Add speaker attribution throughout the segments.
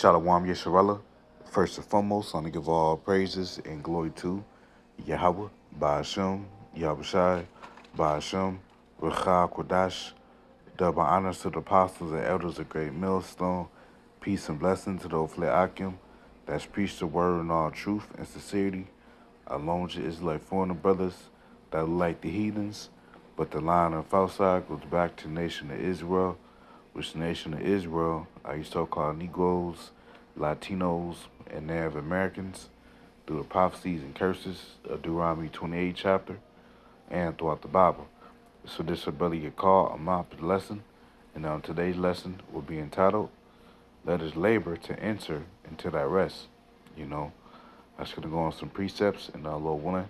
Speaker 1: Shalom Yesharala. First and foremost, I want to give all praises and glory to Yahweh, Ba'ashem, Yahushai, Ba'ashem, Rucha Kodash. Double honors to the apostles and elders of Great Millstone. Peace and blessing to the Ofle Akim that's preached the word in all truth and sincerity. Along with Israelite foreigner brothers that look like the heathens, but the line of outside goes back to the nation of Israel, which the nation of Israel are you so-called Negroes, Latinos, and Native Americans through the prophecies and curses of Deuteronomy 28 chapter and throughout the Bible. So this is brother get called a mouth lesson, and on today's lesson will be entitled, Let us labor to enter into that rest. I'm just going to go on some precepts, and Lord willing,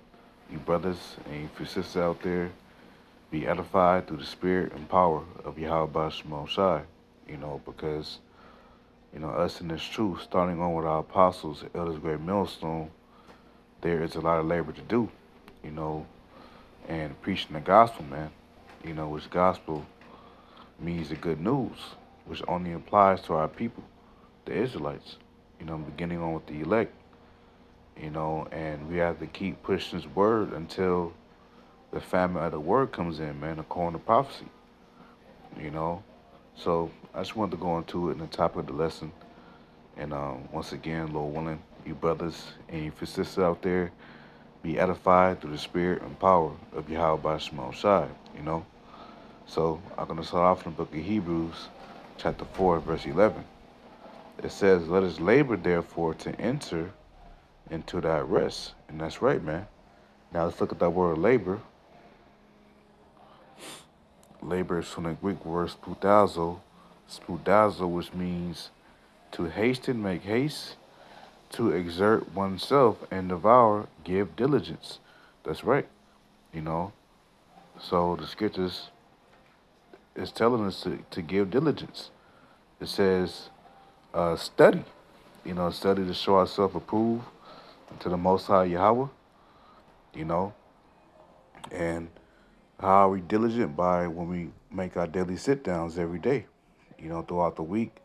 Speaker 1: you brothers and you sisters out there be edified through the spirit and power of Yahweh Shemel Shai, because, us in this truth, starting on with our apostles, elders, great millstone, there is a lot of labor to do, and preaching the gospel, man, which gospel means the good news, which only applies to our people, the Israelites, beginning on with the elect, and we have to keep pushing this word until the famine of the word comes in, man, according to prophecy, So I just wanted to go into it in the topic of the lesson. And once again, Lord willing, you brothers and you sisters out there be edified through the spirit and power of Yahweh Shemel Shai, So I'm going to start off in the book of Hebrews, chapter 4, verse 11. It says, Let us labor, therefore, to enter into that rest. And that's right, man. Now let's look at that word labor. Labor is from the Greek word spoudazo, which means to hasten, make haste, to exert oneself and devour, give diligence. That's right, So the scriptures is telling us to give diligence. It says study, study to show ourselves approved to the Most High Yahweh, and how are we diligent? By when we make our daily sit-downs every day, throughout the week,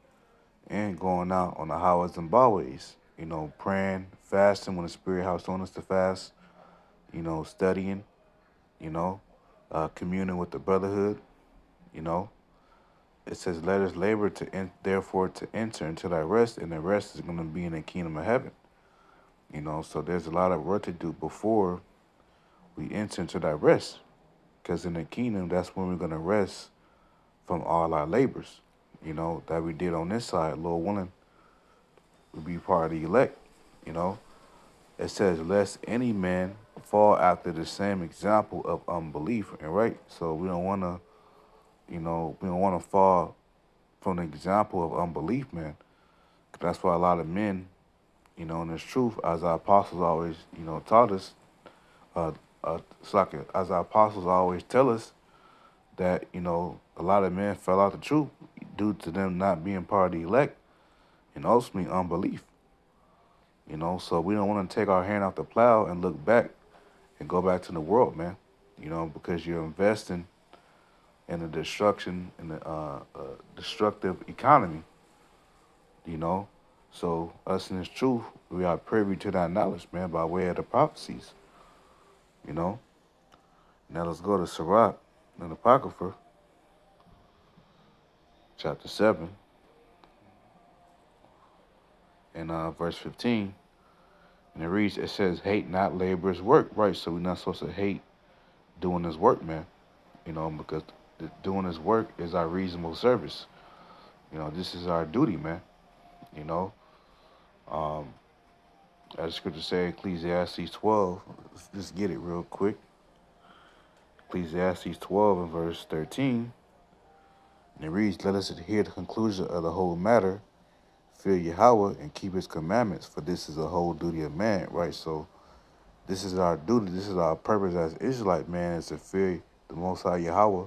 Speaker 1: and going out on the highways and byways, praying, fasting when the Spirit has on us to fast, studying, communing with the brotherhood, It says, let us labor therefore to enter into that rest, and the rest is going to be in the kingdom of heaven, So there's a lot of work to do before we enter into that rest, because in the kingdom, that's when we're going to rest from all our labors, that we did on this side. Lord willing, we'll be part of the elect, It says, lest any man fall after the same example of unbelief, and right? So we don't want to, we don't want to fall from the example of unbelief, man. That's why a lot of men, in this truth, as our apostles always, taught us, as our apostles always tell us, that, a lot of men fell out the truth due to them not being part of the elect, and ultimately unbelief. So we don't want to take our hand off the plow and look back and go back to the world, man, because you're investing in the destruction, in the destructive economy, So us in this truth, we are privy to that knowledge, man, by way of the prophecies, Now let's go to Sirach, in the Apocrypha, chapter 7, and verse 15. And it says, hate not laborer's work, right? So we're not supposed to hate doing this work, man, because doing this work is our reasonable service. This is our duty, man, As the scripture say, Ecclesiastes 12, let's just get it real quick. Ecclesiastes 12 and verse 13, and it reads, let us adhere to the conclusion of the whole matter, fear Yahweh and keep his commandments, for this is the whole duty of man, right? So this is our duty, this is our purpose as Israelite, man, is to fear the Most High Yahweh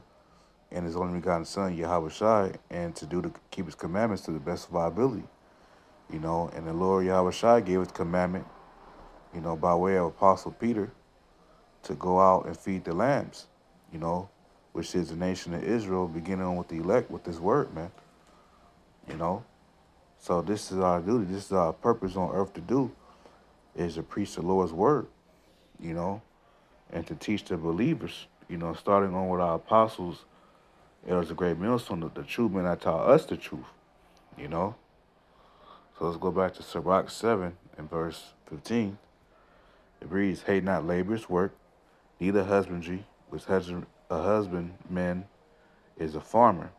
Speaker 1: and his only begotten Son, Yahweh Shai, and to keep his commandments to the best of our ability, and the Lord Yahweh Shai gave his commandment, by way of Apostle Peter, to go out and feed the lambs, which is the nation of Israel, beginning on with the elect with this word, man, So this is our duty. This is our purpose on earth to do, is to preach the Lord's word, you know, and to teach the believers, starting on with our apostles. It was a great millstone, the true men that taught us the truth, you know. So let's go back to Sirach 7 and verse 15. It reads, hate not labor's work, neither husbandry, which a husbandman is a farmer,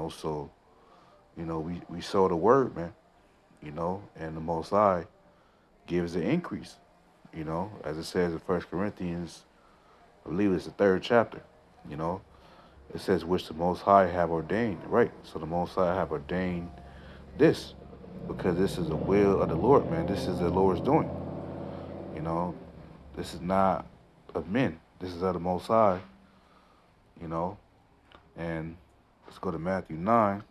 Speaker 1: so, we sow the word, man, and the Most High gives the increase, as it says in First Corinthians, I believe it's the 3rd chapter, you know. It says, which the Most High have ordained, right? So the Most High have ordained this, because this is the will of the Lord, man. This is the Lord's doing, you know. This is not of men. This is of the Most High, you know. And let's go to Matthew 9.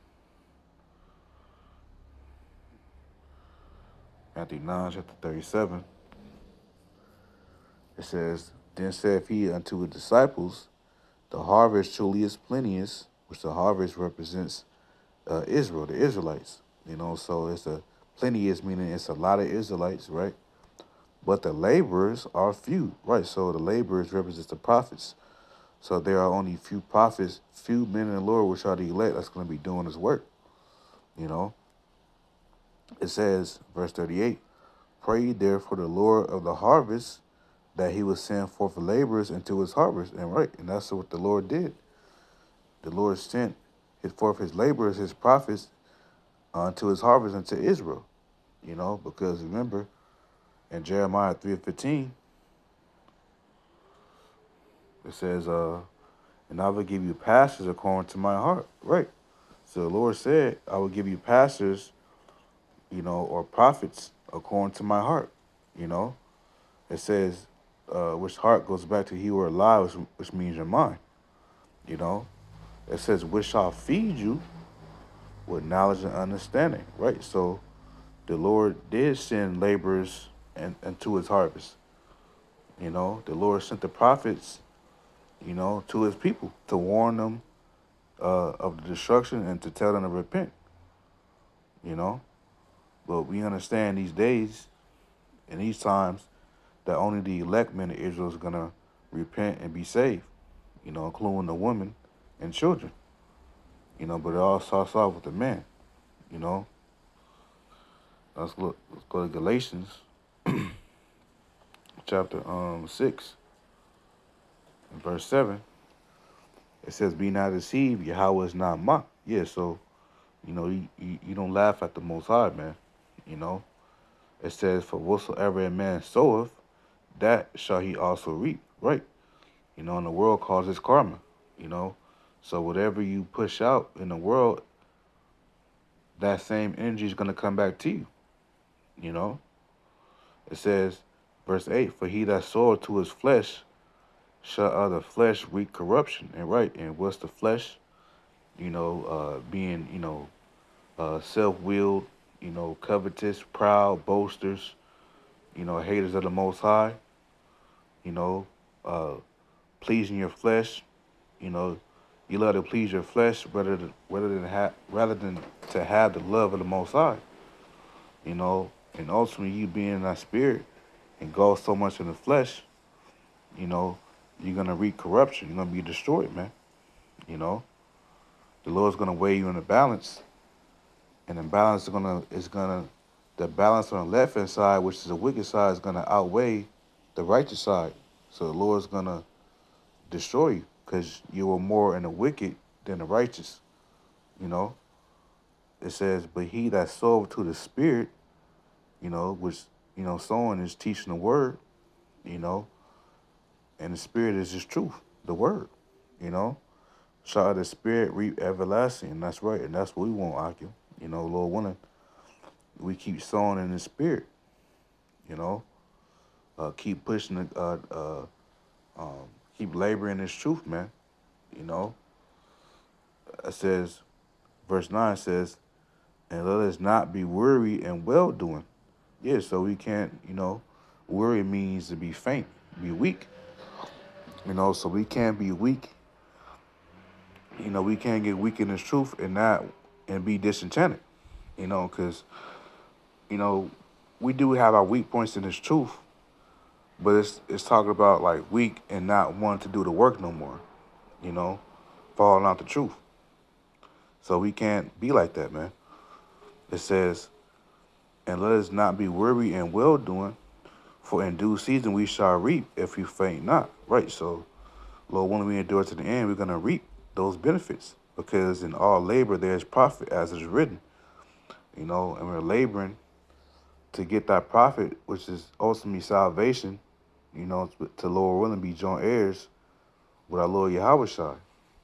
Speaker 1: Matthew 9, chapter 37. It says, then saith he unto his disciples, the harvest truly is plenteous, which the harvest represents Israel, the Israelites. So it's a plenteous, meaning it's a lot of Israelites, right? But the laborers are few, right? So the laborers represents the prophets. So there are only few prophets, few men in the Lord, which are the elect, that's going to be doing his work, It says, verse 38, pray therefore the Lord of the harvest that he would send forth laborers into his harvest. And that's what the Lord did. The Lord sent forth his laborers, his prophets, to his harvest into Israel, because remember, in Jeremiah 3:15, it says, and I will give you pastors according to my heart, right? So the Lord said, I will give you pastors, or prophets according to my heart, It says, which heart goes back to he who are alive, which means your mind, It says, which shall feed you with knowledge and understanding, right? So the Lord did send laborers into his harvest. The Lord sent the prophets, to his people to warn them of the destruction and to tell them to repent, But we understand these days and these times that only the elect men of Israel is going to repent and be saved, including the women and children, but it all starts off with the man, you know. Let's go to Galatians chapter 6 and verse 7. It says, be not deceived, Yahweh is not mocked. Yeah, so, you don't laugh at the Most High, man. It says, for whatsoever a man soweth, that shall he also reap, right? And the world calls this karma, So whatever you push out in the world, that same energy is going to come back to you, It says, verse 8, for he that soweth to his flesh shall of the flesh reap corruption. And what's the flesh? Being, self-willed, covetous, proud, boasters, haters of the Most High, you know, uh, pleasing your flesh, you love to please your flesh rather than to have the love of the Most High, and ultimately you being in that spirit and go so much in the flesh, you're gonna reap corruption. You're gonna be destroyed, man. The Lord's gonna weigh you in the balance, and the balance the balance on the left hand side, which is the wicked side, is gonna outweigh the righteous side. So the Lord's gonna destroy you because you were more in the wicked than the righteous. It says, but he that soweth to the spirit, which sowing is teaching the word, and the spirit is his truth, the word, shall the spirit reap everlasting. And that's right, and that's what we want, Akim. Lord willing, we keep sowing in the spirit, keep pushing keep laboring this truth, man. It says, verse 9 says, and let us not be weary and well doing. Yeah, so we can't, worry means to be faint, be weak. So we can't be weak. We can't get weak in this truth and be disenchanted. because, you know, we do have our weak points in this truth, but it's talking about like weak and not wanting to do the work no more, you know, falling out the truth. So we can't be like that, man. It says, and let us not be weary in well doing, for in due season we shall reap if we faint not. Right. So, Lord, when we endure to the end, we're gonna reap those benefits because in all labor there is profit, as is written. And we're laboring to get that profit, which is ultimately salvation. To Lord willing, be joint heirs with our Lord Yahweh Shai.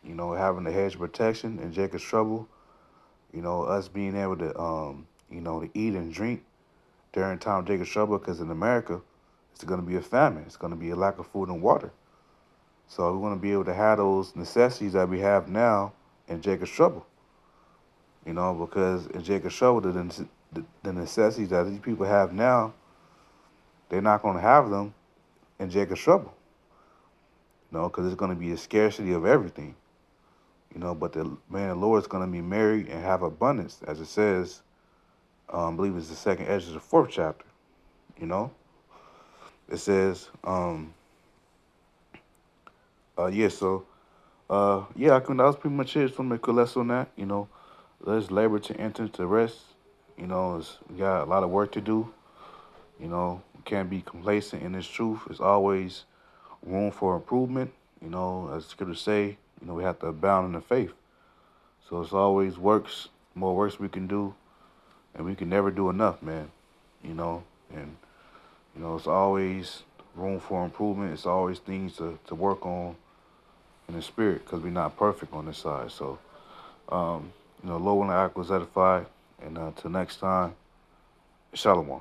Speaker 1: Having the hedge of protection in Jacob's trouble. Us being able to to eat and drink during time of Jacob's trouble, because in America, it's going to be a famine. It's going to be a lack of food and water. So we want to be able to have those necessities that we have now in Jacob's trouble. Because in Jacob's trouble, the necessities that these people have now, they're not going to have them in Jacob's trouble. Because it's going to be a scarcity of everything. But the man, the Lord, is going to be married and have abundance, as it says. I believe it's the second edge of the fourth chapter. It says, yeah. So, yeah, that was pretty much it. Something could less on that. Let's labor to enter into rest. We got a lot of work to do. We can't be complacent in this truth. There's always room for improvement. As scripture say, we have to abound in the faith. So it's always more works we can do, and we can never do enough, man. And it's always room for improvement. It's always things to work on in the spirit, because we're not perfect on this side. So, Lord, when the act was edified, and till next time, Shalom.